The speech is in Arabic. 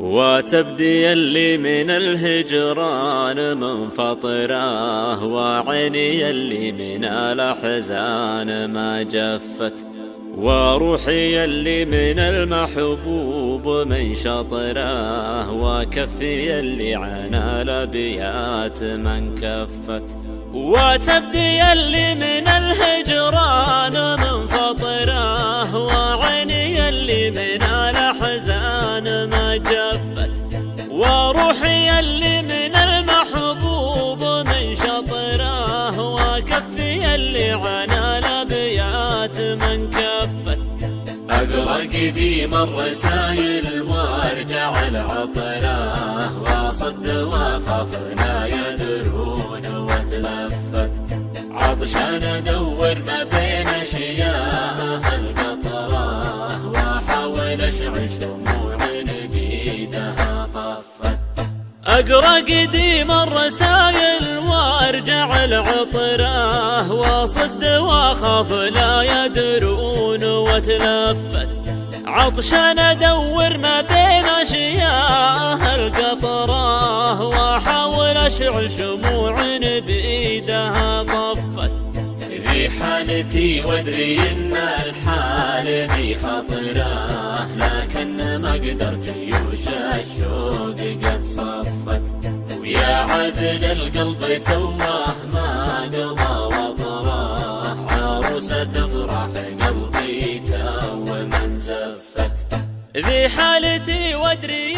وتبدي اللي من الهجران منفطره، وعيني اللي من الأحزان ما جفت، وروحي اللي من المحبوب من شطره، وكفي اللي عن الأبيات من كفت. وتبدي اللي من الهجران منفطره، وعيني اللي من الأحزان ما جفت، وروحي اللي من المحبوب من شطره، وكفي اللي عن الأبيات من كفت. أقرأ قديم الرسايل وارجع العطره، واصد واخاف لا يدرون واتلفت، عطشان ادور ما بين اشياء القطره، واحاول اشعل شموع بايدها طفت. أقرأ قديم الرسايل وارجع العطره، واصد واخاف لا يدرون واتلفت، عطشان ادور ما بين اشياء القطره، واحاول اشعل شموع بايدها طفت. ذي حالتي وادري ان الحال ذي خطره، لكن ما اقدر جيوش الشوق قد صفت، ويا عذل القلب توه ما قضى وطره، عروسة تفرح قلبي تو من زفت. ذي حالتي وادري